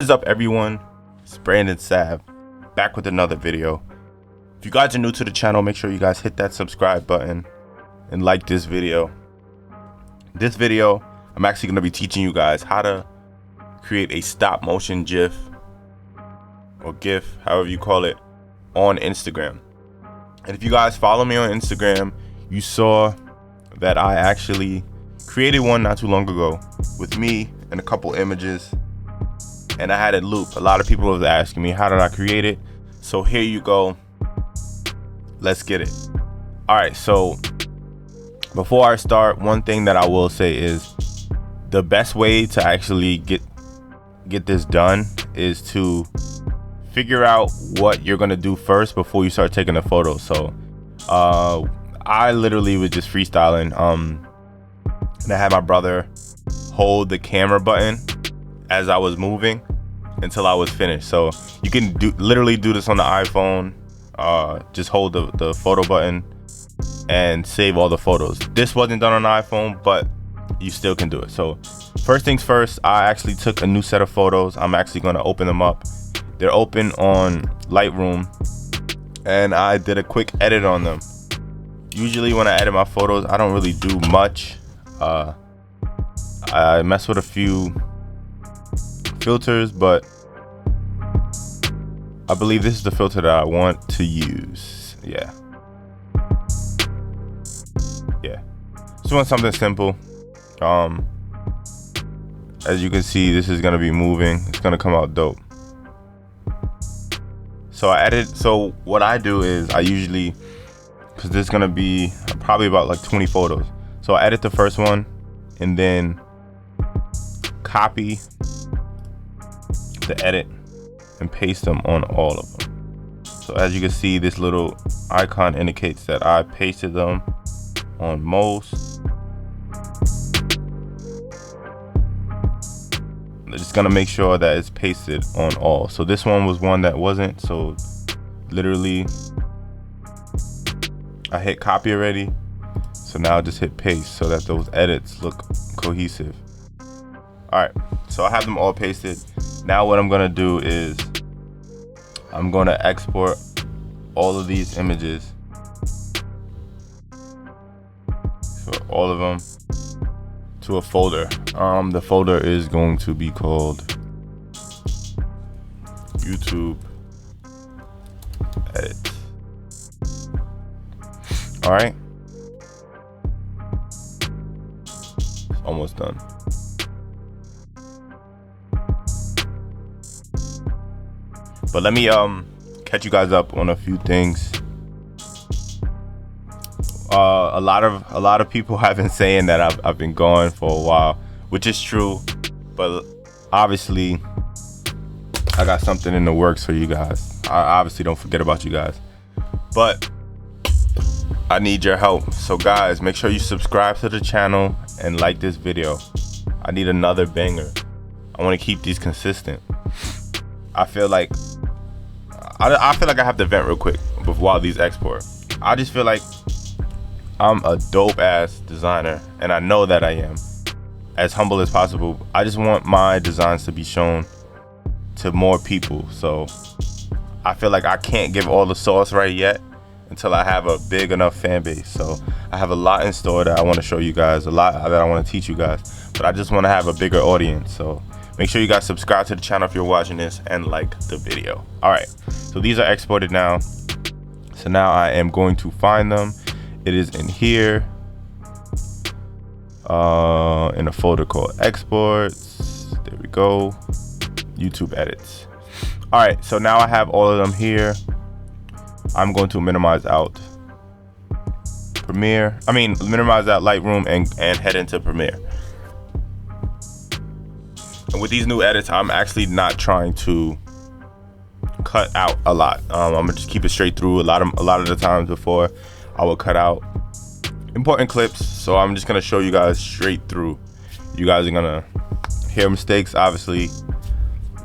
What is up, everyone? It's Brandon Sav, back with another video. If you guys are new to the channel, make sure you guys hit that subscribe button and like this video. This video, I'm actually going to be teaching you guys how to create a stop motion GIF or GIF, however you call it, on Instagram. And if you guys follow me on Instagram, you saw that I actually created one not too long ago with me and a couple images, and I had it loop. A lot of people was asking me, how did I create it? So here you go. Let's get it. All right, so before I start, one thing that I will say is the best way to actually get this done is to figure out what you're gonna do first before you start taking the photo. So I literally was just freestyling, and I had my brother hold the camera button as I was moving until I was finished. So you can literally do this on the iPhone. Just hold the photo button and save all the photos. This wasn't done on the iPhone, but you still can do it. So first things first, I actually took a new set of photos. I'm actually going to open them up. They're open on Lightroom, and I did a quick edit on them. Usually when I edit my photos, I don't really do much. I mess with a few filters, but I believe this is the filter that I want to use. Yeah. Just want something simple. As you can see, this is gonna be moving. It's gonna come out dope. So what I do is I usually, because this is gonna be probably about like 20 photos. So I edit the first one and then copy the edit and paste them on all of them. So as you can see, this little icon indicates that I pasted them on most. I'm just gonna make sure that it's pasted on all. So this one was one that wasn't, so literally I hit copy already. So now I just hit paste so that those edits look cohesive. All right, so I have them all pasted. Now what I'm gonna do is I'm gonna export all of these images, so all of them, to a folder. The folder is going to be called YouTube Edit. All right, it's almost done. But let me catch you guys up on a few things. A lot of people have been saying that I've been gone for a while, which is true, but obviously I got something in the works for you guys. I obviously don't forget about you guys, but I need your help. So guys, make sure you subscribe to the channel and like this video. I need another banger. I want to keep these consistent. I feel like I have to vent real quick while these export. I just feel like I'm a dope ass designer, and I know that I am. As humble as possible. I just want my designs to be shown to more people. So I feel like I can't give all the sauce right yet until I have a big enough fan base. So I have a lot in store that I want to show you guys, a lot that I want to teach you guys, but I just want to have a bigger audience. So make sure you guys subscribe to the channel if you're watching this and like the video. All right, so these are exported now. So now I am going to find them. It is in here, in a folder called exports. There we go, YouTube edits. All right, so now I have all of them here. I'm going to minimize out minimize out Lightroom and head into Premiere. And with these new edits, I'm actually not trying to cut out a lot. I'm gonna just keep it straight through. A lot of the times before, I will cut out important clips. So I'm just gonna show you guys straight through. You guys are gonna hear mistakes, obviously,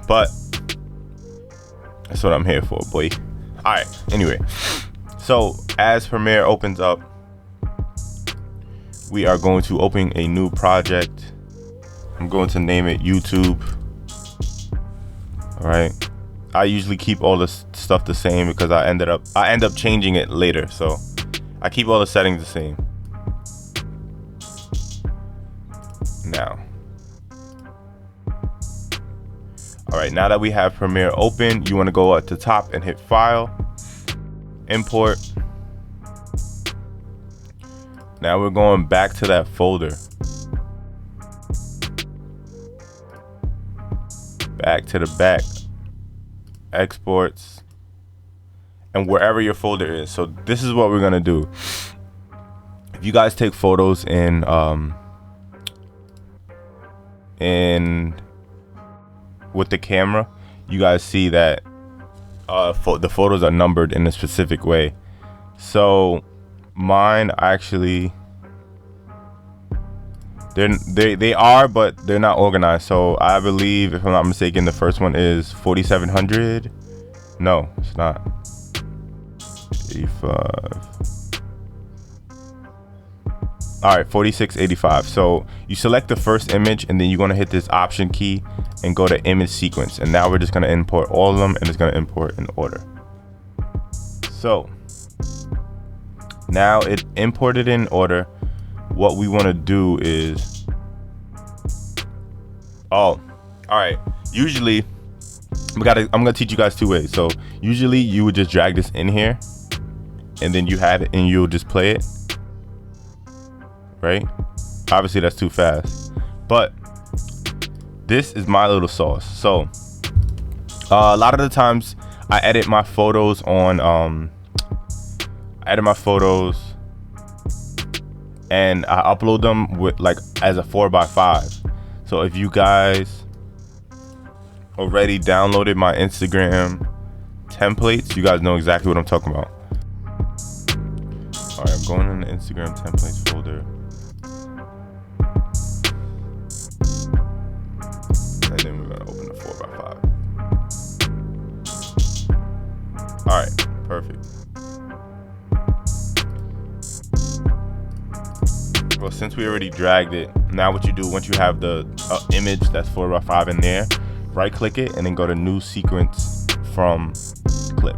but that's what I'm here for, boy. All right. Anyway, so as Premiere opens up, we are going to open a new project. I'm going to name it YouTube All right. I usually keep all this stuff the same because I end up changing it later. So I keep all the settings the same. Now. All right, now that we have Premiere open, you want to go at the top and hit File, Import. Now we're going back to that folder. Back to the back. Exports. And wherever your folder is. So this is what we're going to do. If you guys take photos in with the camera, you guys see that the photos are numbered in a specific way. So mine actually, they are, but they're not organized. So I believe, if I'm not mistaken, the first one is 4700. No, it's not. 85. All right, 4685. So you select the first image, and then you're gonna hit this Option key and go to Image Sequence. And now we're just gonna import all of them, and it's gonna import in order. So now it imported in order. What we wanna do is, all right. Usually, I'm gonna teach you guys two ways. So usually you would just drag this in here, and then you had it, and you'll just play it. Right? Obviously that's too fast, but this is my little sauce. So a lot of the times I edit my photos on and I upload them with like as a 4x5. So if you guys already downloaded my Instagram templates, you guys know exactly what I'm talking about. All right, I'm going in the Instagram templates folder. And then we're gonna open the 4x5. All right, perfect. Well, since we already dragged it, now what you do once you have the image that's 4x5 in there, right click it and then go to New Sequence from Clip.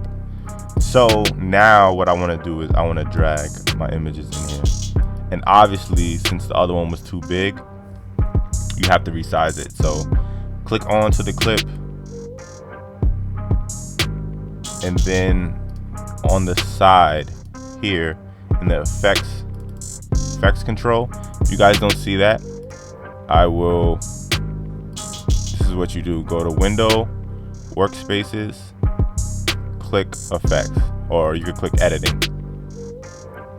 So now what I want to do is I want to drag my images in here. And obviously, since the other one was too big, you have to resize it. So click onto the clip, and then on the side here in the effects control, if you guys don't see that, this is what you do. Go to Window, Workspaces, click Effects, or you could click Editing,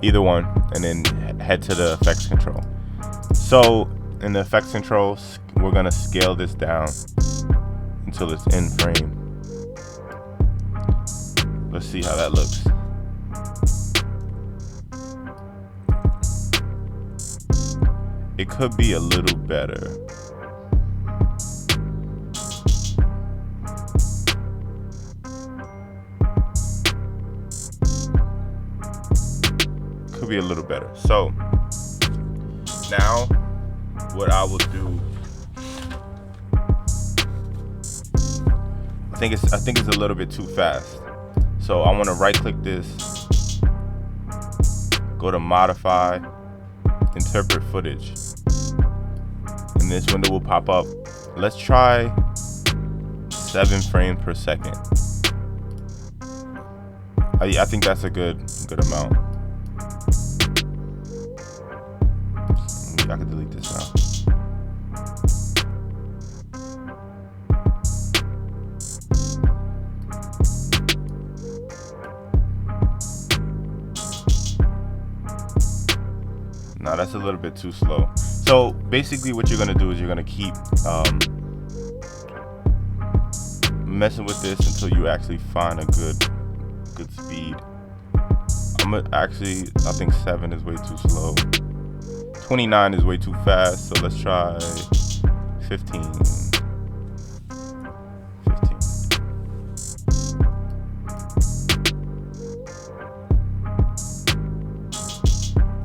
either one, and then head to the effects control. So in the effects control, we're gonna scale this down until it's in frame. Let's see how that looks. It could be a little better. Could be a little better. So now what I will do, I think it's a little bit too fast. So I want to right click this, go to Modify, Interpret Footage, and this window will pop up. Let's try 7 frames per second. I think that's a good amount. I can delete this now. No, that's a little bit too slow. So basically what you're gonna do is you're gonna keep messing with this until you actually find a good speed. I think 7 is way too slow. 29 is way too fast, so let's try 15.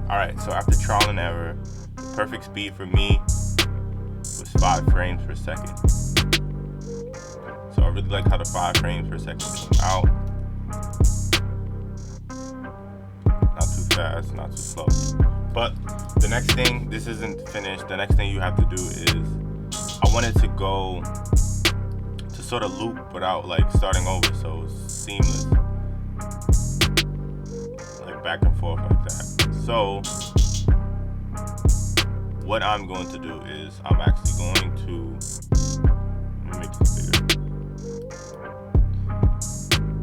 All right, so after trial and error, the perfect speed for me was 5 frames per second. So So I really like how the 5 frames per second came out. Not too fast, not too slow. But the next thing, this isn't finished. The next thing you have to do is, I wanted to go to sort of loop without like starting over, so it's seamless, like back and forth like that. So what I'm going to do is, I'm actually going to, let me make this bigger.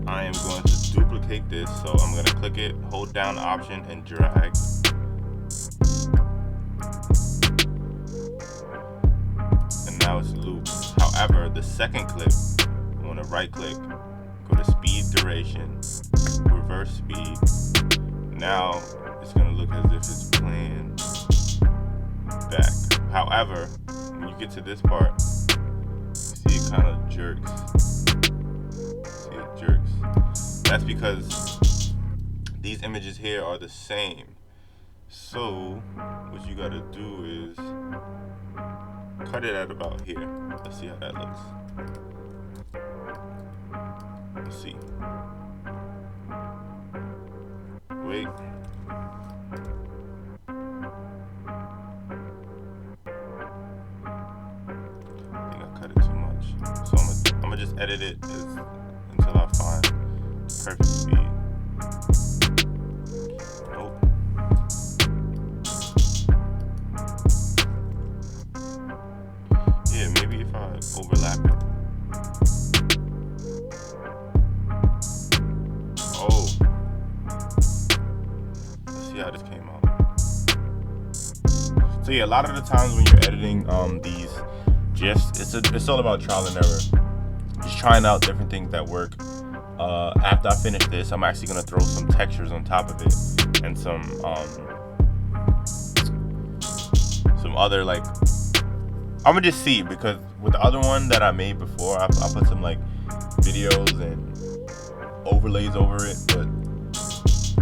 I am going to duplicate this, so I'm going to click it, hold down Option and drag. And now it's looped. However, the second clip, I want to right click, go to speed duration, reverse speed. Now it's going to look as if it's playing back. However, when you get to this part, you see it kind of jerks. See, it jerks. That's because these images here are the same. So what you gotta do is cut it at about here. Let's see how that looks. Let's see. Wait. I think I cut it too much. So I'm gonna just edit it until I find perfect speed. Nope. Yeah, maybe if I overlap it. Oh. Let's see how this came out. So yeah, a lot of the times when you're editing these GIFs, it's all about trial and error. Just trying out different things that work. After I finish this, I'm actually gonna throw some textures on top of it and some other, like, I'm gonna just see, because with the other one that I made before, I put some like videos and overlays over it, but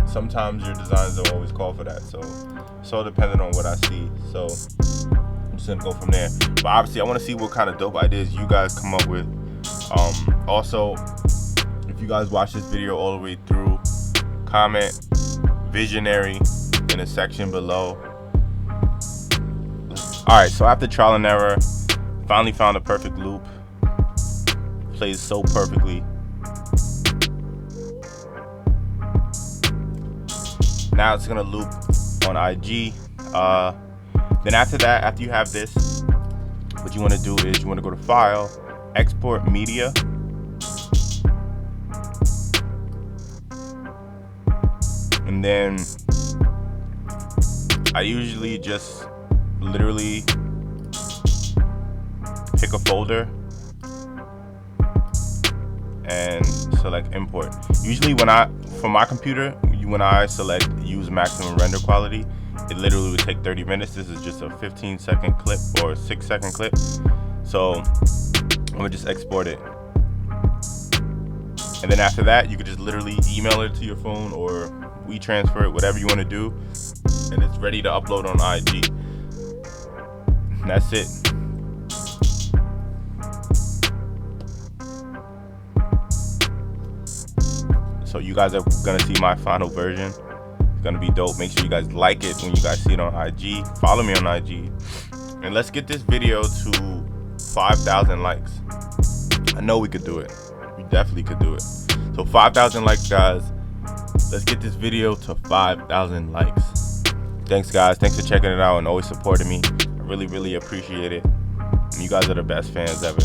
sometimes your designs don't always call for that, so it's all dependent on what I see. So I'm just gonna go from there. But obviously I want to see what kind of dope ideas you guys come up with. Also, if you guys watch this video all the way through, comment Bthevisionary in the section below. Alright, so after trial and error, finally found a perfect loop. Plays so perfectly. Now it's gonna loop on IG. Then after that, after you have this, what you want to do is you want to go to File, Export Media. And then I usually just literally pick a folder and select import. Usually for my computer, when I select use maximum render quality, it literally would take 30 minutes. This is just a 15-second clip or a 6-second clip. So I'm gonna just export it. And then after that, you could just literally email it to your phone or WeTransfer it, whatever you want to do, and it's ready to upload on IG. And that's it. So you guys are gonna see my final version. It's gonna be dope. Make sure you guys like it when you guys see it on IG. Follow me on IG. And let's get this video to 5,000 likes. I know we could do it. We definitely could do it. So 5,000 likes, guys. Let's get this video to 5,000 likes. Thanks, guys. Thanks for checking it out and always supporting me. I really, really appreciate it. And you guys are the best fans ever.